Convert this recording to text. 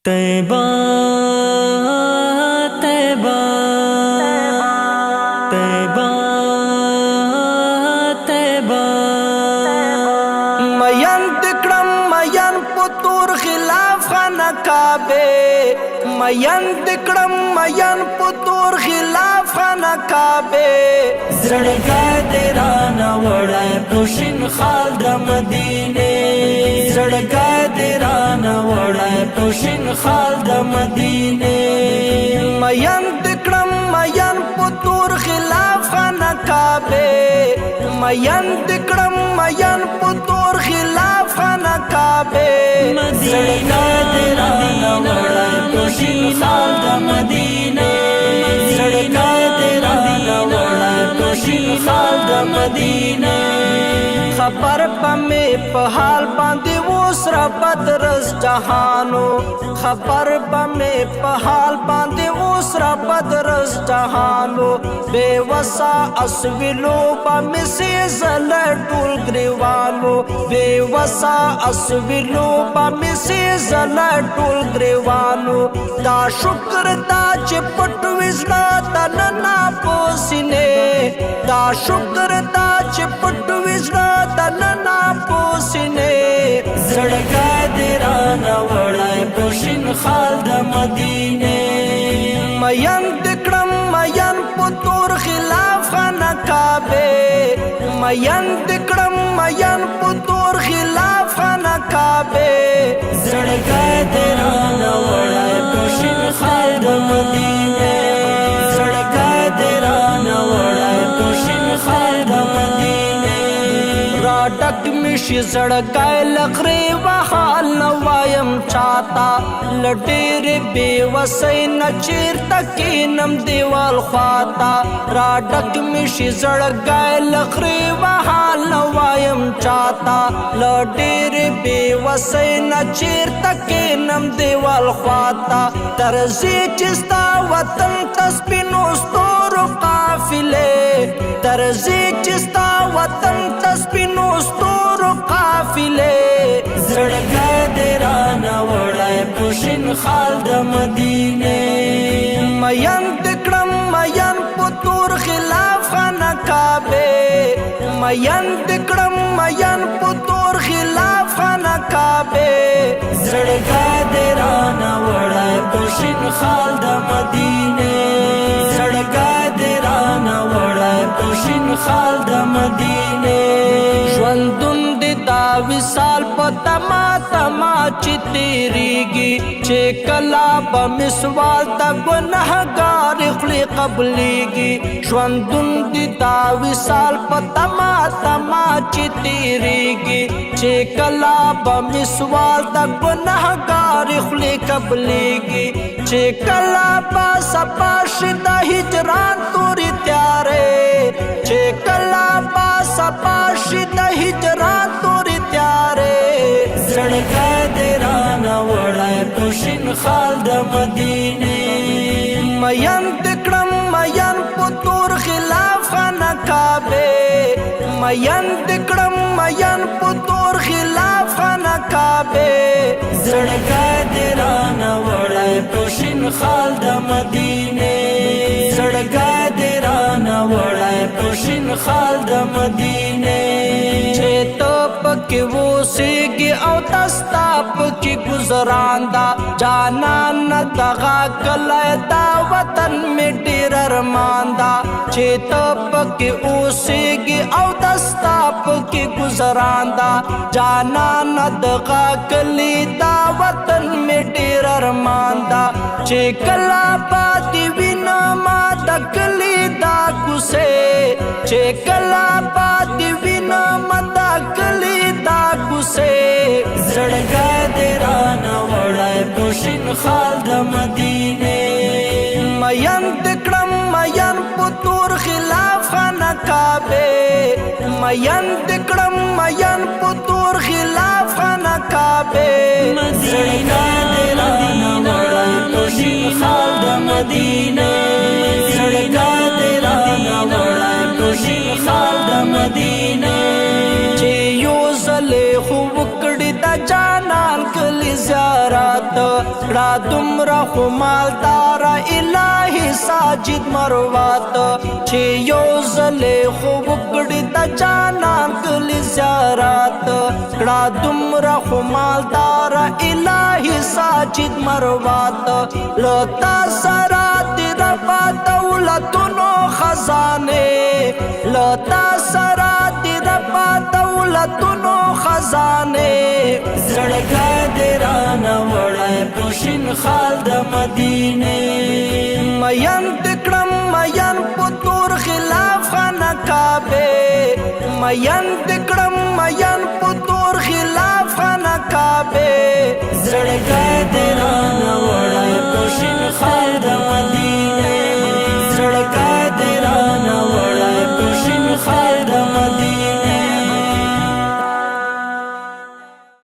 तैबा तैबा तैबा तैबा मयन तिक्रम मयन पुतूर खिलाफ खाना काबे मयन तिक्रम मयन पुतूर खिलाफ खाना काबे زړګا دې رانه وړی پوشین خال د مدینې زړګا دې رانه وړی پوشین خال د مدینې मयन तिक्रम मयन पुतूर खिलाफ खाना काबे मयन तिक्रम मयन पुतूर खिलाफ खाना काबे زړګا دې رانه وړی پوشین خال د مدینې زړګا دې رانه وړی پوشین خال د مدینې خبر پمې په حال باندې وسره بدرس جهانو خبر پمې په حال باندې وسره بدرس جهانو بے وسا اسویلو پمې سي زل ټول گریوانو بے وسا اسویلو پمې سي زل ټول گریوانو دا شکر دا چې پټ وزلا تننا پوسینه دا شکر دا چې پټ وزلا تننا پوسینه زړګا دې رانه وړی پوشین خال د مدینې मयन तिक्रम मयन पुतूर खिलाफ खाना काबे मयन तिक्रम मयन पुतूर खिलाफ खाना काबे زړګا دې رانه وړی پوشین خال د مدینې زړګا دې رانه وړی پوشین خال د مدینې را ډک مشي زړګای لغري وحال نوایم چاته لډېر بے وسۍ نچیر تکینم دیوال خواتا را ډک مشي زړګای لغري وحال نوایم چاته لډېر بے وسۍ نچیر تکینم دیوال خواتا ترزي چستا وطن تسبینو ستورو قافله ترزي چستا وطن تسبینو ستورو قافله زړګا دې رانه وړی پوشین خال د مدینې मयन तिक्रम मयन पुतूर खिलाफ खाना काबे मयन तिक्रम मयन पुतूर खिलाफ खाना काबे زړګا دې رانه وړی پوشین خال د مدینې زړګا دې رانه وړی پوشین خال د مدینې ژوندون دې دا وصال په تما تما چې تیریږي چې کلا به مسوال د ګنهګار خپلې قبلېږي ژوندون دې دا وصال په تما تما چې تیریږي چې کلا به مسوال د ګنهګار خپلې قبلېږي چې کلا به سپا شي د هجران تورې تیارې چې کلا به سپا شي د هجران تورې تیارې زړګا دې رانه وړی پوشین خال د مدینې मयन तिक्रम मयन पुतूर खिलाफ खाना काबे मयन तिक्रम मयन पुतूर खिलाफ खाना काबे زړګا دې رانه وړی پوشین خال د مدینې زړګا دې رانه وړی پوشین خال د مدینې چې ته پکې اوسېږي او تستا پکې ګزران دا جانان دغه کلی دا وطن مې ډېر ارمان دا چې ته پکې اوسېږي او تستا پکې ګزران دا جانان دغه کلی دا وطن مې ډېر ارمان دا چې کله پاتې وینم د کلی دا کوڅې چې کله پاتې وینم د کلی دا کوڅې زړګا دې رانه وړی پوشین خال د مدینې मयन तिक्रम मयन पुतूर खिलाफ खाना काबे मयन तिक्रम मयन पुतूर खिलाफ खाना काबे زړګا دې رانه وړی پوشین خال د مدینې زړګا دې رانه وړی پوشین خال د مدینې چې یو ځلې خو وکړې د جانان کلی زیارت کړه دومره خو مالداره الهي ساجد مروات چې یو ځلې خو وکړي د جانان کلی زیارت کړه دومره خو مالداره الهي ساجد مروات لتا سره دې ربا دولتونو خزانه لتا سره دې ربا دولتونو خزانه زړګا دې رانه وړای پوشین خال د مدینه مین تکړم مین پتور خلاف خانه کعبه مین تکړم مین